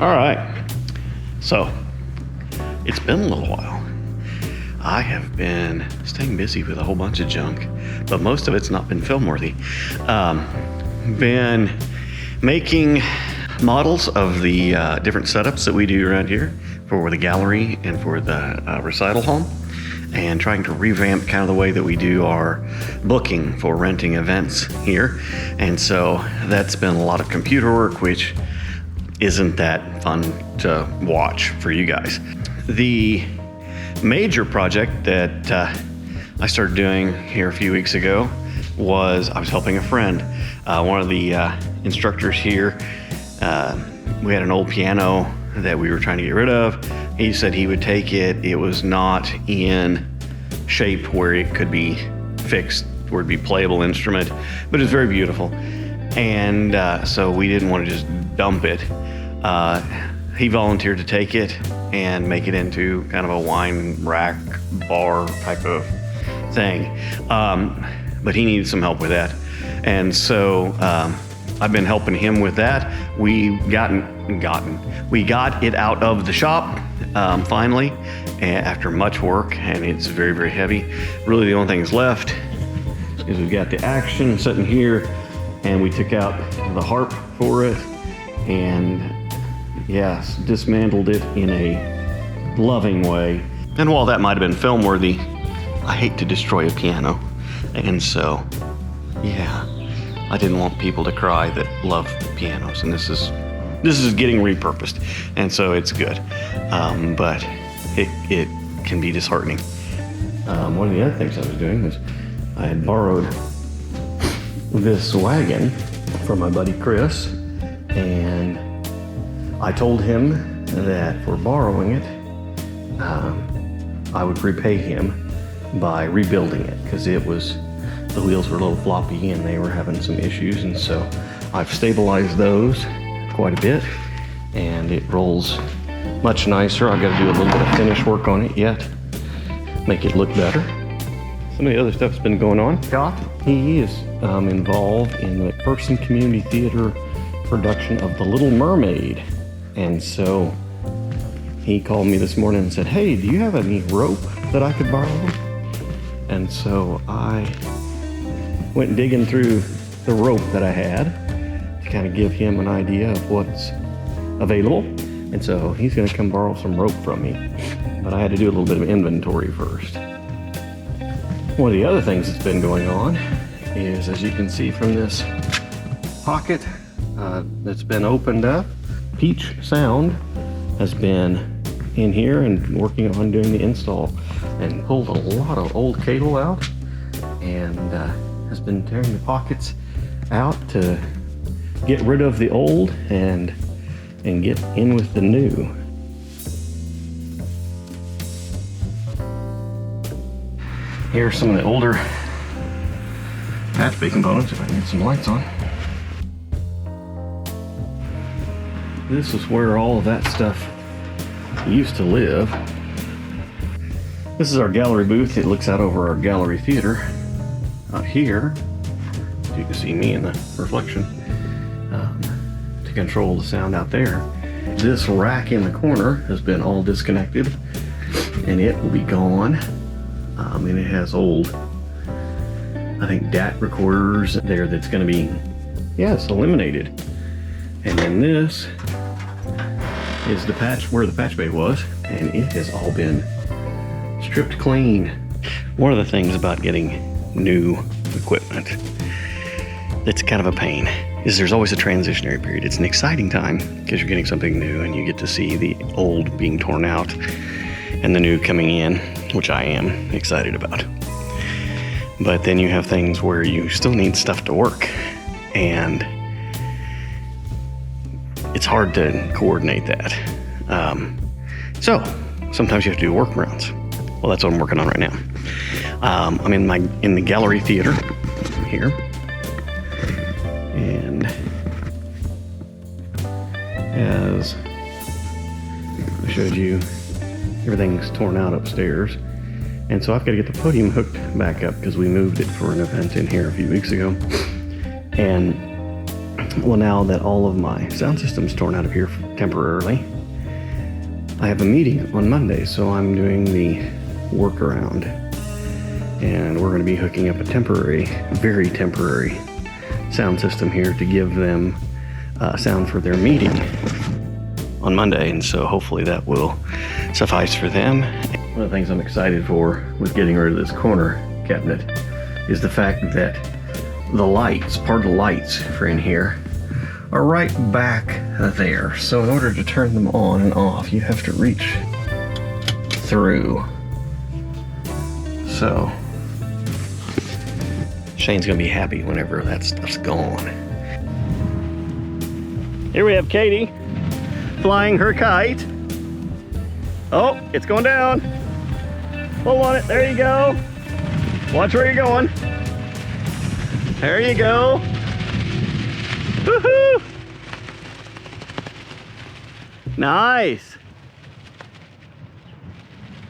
All right. So, it's been a little while. I have been staying busy with a whole bunch of junk, but most of it's not been film worthy. Been making models of the different setups that we do around here for the gallery and for the recital hall, and trying to revamp kind of the way that we do our booking for renting events here. And so that's been a lot of computer work, which isn't that fun to watch for you guys. The major project that I started doing here a few weeks ago was I was helping a friend. One of the instructors here, we had an old piano that we were trying to get rid of. He said he would take it. It was not in shape where it could be fixed, where it'd be a playable instrument, but it's very beautiful. And so we didn't want to just dump it. He volunteered to take it and make it into kind of a wine rack bar type of thing. But he needed some help with that. And so I've been helping him with that. We got it out of the shop finally, after much work, and it's very, very heavy. Really the only thing that's left is we've got the action sitting here, and we took out the harp for it, and yes, dismantled it in a loving way. And while that might have been film worthy, I hate to destroy a piano. And so, yeah, I didn't want people to cry that love pianos. And this is getting repurposed. And so it's good. But it can be disheartening. One of the other things I was doing was I had borrowed this wagon from my buddy Chris, and I told him that for borrowing it, I would repay him by rebuilding it, because the wheels were a little floppy and they were having some issues. And so I've stabilized those quite a bit, and it rolls much nicer. I've got to do a little bit of finish work on it yet, make it look better. Some of the other stuff's been going on. Scott, he is involved in the McPherson Community Theater production of The Little Mermaid. And so he called me this morning and said, "Hey, do you have any rope that I could borrow?" And so I went digging through the rope that I had to kind of give him an idea of what's available. And so he's going to come borrow some rope from me. But I had to do a little bit of inventory first. One of the other things that's been going on is, as you can see from this pocket that's been opened up, Peach Sound has been in here and working on doing the install, and pulled a lot of old cable out, and has been tearing the pockets out to get rid of the old and get in with the new. Here's some of the older patch bay components, if I can get some lights on. This is where all of that stuff used to live. This is our gallery booth. It looks out over our gallery theater. Out here, you can see me in the reflection, to control the sound out there. This rack in the corner has been all disconnected, and it will be gone. And it has old, I think, DAT recorders there that's going to be, yes, eliminated. And then this is the patch where the patch bay was, and it has all been stripped clean. One of the things about getting new equipment that's kind of a pain is there's always a transitionary period. It's an exciting time because you're getting something new and you get to see the old being torn out and the new coming in, which I am excited about. But then you have things where you still need stuff to work, and it's hard to coordinate that. So sometimes you have to do workarounds. Well, that's what I'm working on right now. I'm in the gallery theater here, and as I showed you, everything's torn out upstairs, and so I've got to get the podium hooked back up because we moved it for an event in here a few weeks ago. And Well, now that all of my sound system's torn out of here temporarily, I have a meeting on Monday, so I'm doing the workaround. And we're going to be hooking up a temporary, very temporary sound system here to give them sound for their meeting on Monday. And so hopefully that will suffice for them. One of the things I'm excited for with getting rid of this corner cabinet is the fact that the lights, part of the lights for in here, are right back there. So in order to turn them on and off, you have to reach through. So Shane's gonna be happy whenever that stuff's gone. Here we have Katie flying her kite. Oh, it's going down. Hold on it, there you go. Watch where you're going. There you go. Woohoo! Nice.